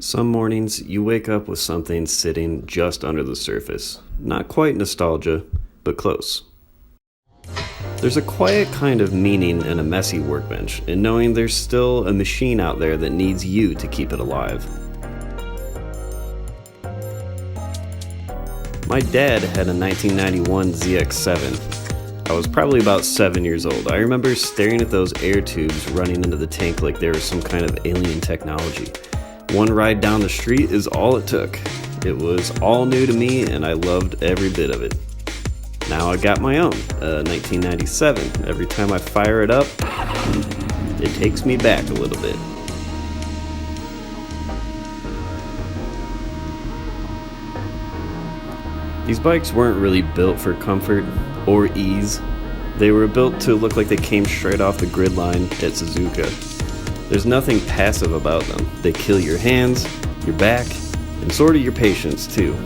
Some mornings you wake up with something sitting just under the surface. Not quite nostalgia, but close. There's a quiet kind of meaning in a messy workbench in knowing there's still a machine out there that needs you to keep it alive. My dad had a 1991 ZX7. I was probably about 7 years old. I remember staring at those air tubes running into the tank like they were some kind of alien technology. One ride down the street is all it took. It was all new to me and I loved every bit of it. Now I got my own, a 1997. Every time I fire it up, it takes me back a little bit. These bikes weren't really built for comfort or ease. They were built to look like they came straight off the grid line at Suzuka. There's nothing passive about them. They kill your hands, your back, and sort of your patience too.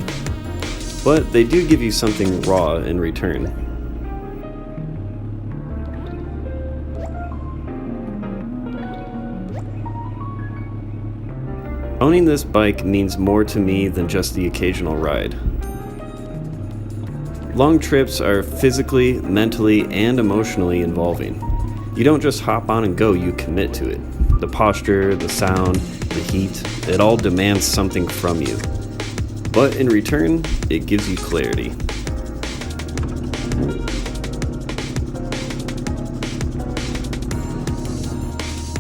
But they do give you something raw in return. Owning this bike means more to me than just the occasional ride. Long trips are physically, mentally, and emotionally involving. You don't just hop on and go, you commit to it. The posture, the sound, the heat, it all demands something from you. But in return, it gives you clarity.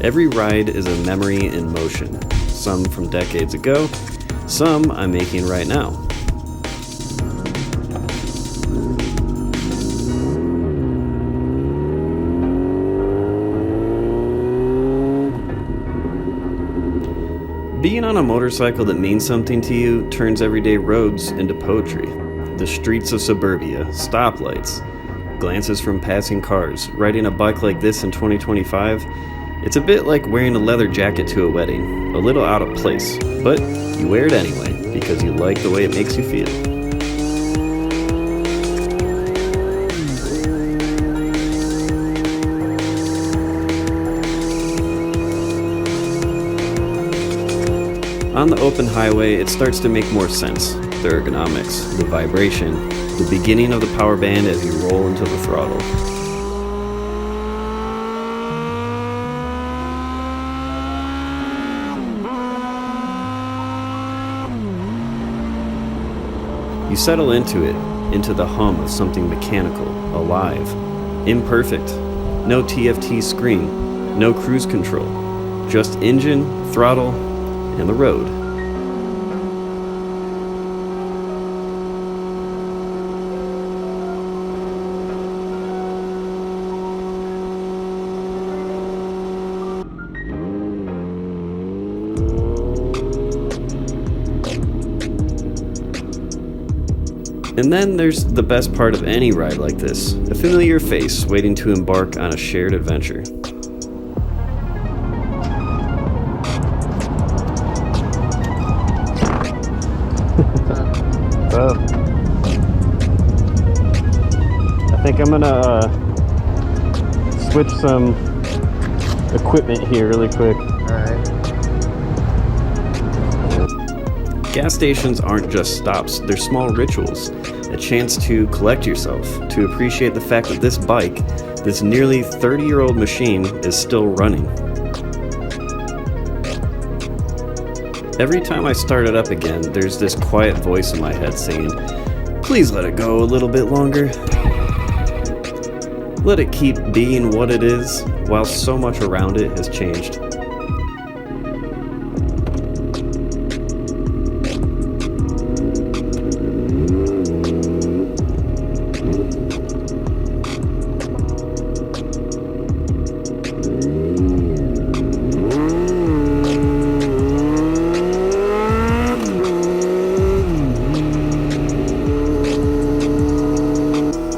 Every ride is a memory in motion. Some from decades ago, some I'm making right now. Being on a motorcycle that means something to you turns everyday roads into poetry. The streets of suburbia, stoplights, glances from passing cars. Riding a bike like this in 2025, it's a bit like wearing a leather jacket to a wedding. A little out of place, but you wear it anyway because you like the way it makes you feel. On the open highway, it starts to make more sense. The ergonomics, the vibration, the beginning of the power band as you roll into the throttle. You settle into it, into the hum of something mechanical, alive, imperfect. No TFT screen, no cruise control, just engine, throttle, and the road. And then there's the best part of any ride like this, a familiar face waiting to embark on a shared adventure. So, I think I'm gonna switch some equipment here really quick. Alright. Gas stations aren't just stops, they're small rituals. A chance to collect yourself, to appreciate the fact that this bike, this nearly 30-year-old machine, is still running. Every time I start it up again, there's this quiet voice in my head saying, please let it go a little bit longer. Let it keep being what it is, while so much around it has changed.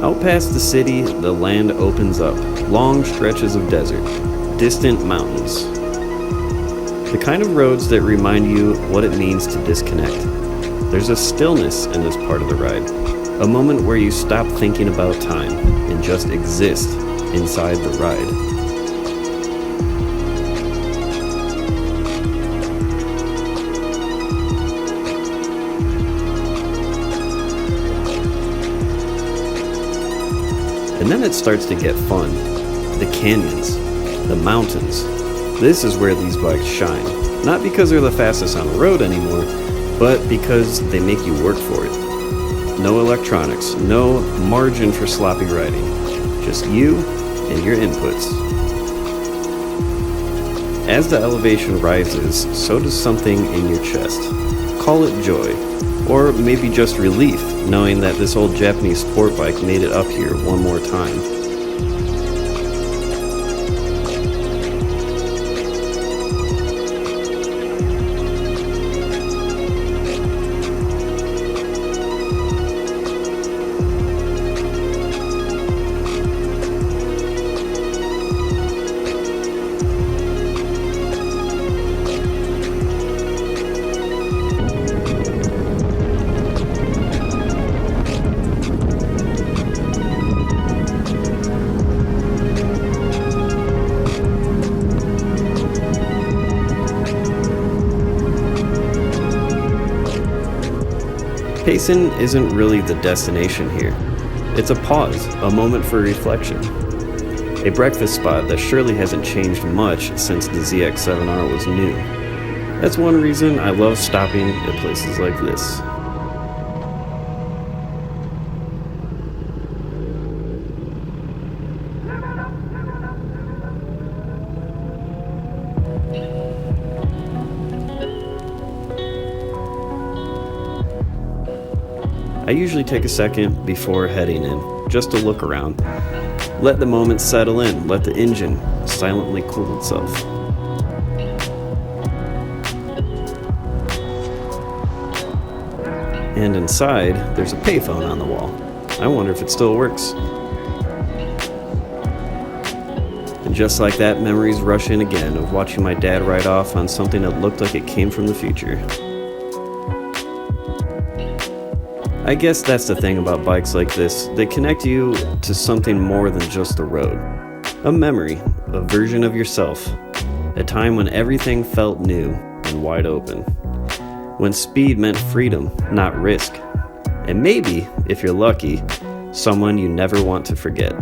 Out past the city, the land opens up. Long stretches of desert, distant mountains. The kind of roads that remind you what it means to disconnect. There's a stillness in this part of the ride. A moment where you stop thinking about time and just exist inside the ride. And then it starts to get fun. The canyons, the mountains. This is where these bikes shine. Not because they're the fastest on the road anymore, but because they make you work for it. No electronics, no margin for sloppy riding. Just you and your inputs. As the elevation rises, so does something in your chest. Call it joy, or maybe just relief, knowing that this old Japanese sport bike made it up here one more time. Payson isn't really the destination here. It's a pause, a moment for reflection. A breakfast spot that surely hasn't changed much since the ZX7R was new. That's one reason I love stopping at places like this. I usually take a second before heading in, just to look around. Let the moment settle in, let the engine silently cool itself. And inside, there's a payphone on the wall. I wonder if it still works. And just like that, memories rush in again of watching my dad ride off on something that looked like it came from the future. I guess that's the thing about bikes like this. They connect you to something more than just the road. A memory, a version of yourself. A time when everything felt new and wide open. When speed meant freedom, not risk. And maybe, if you're lucky, someone you never want to forget.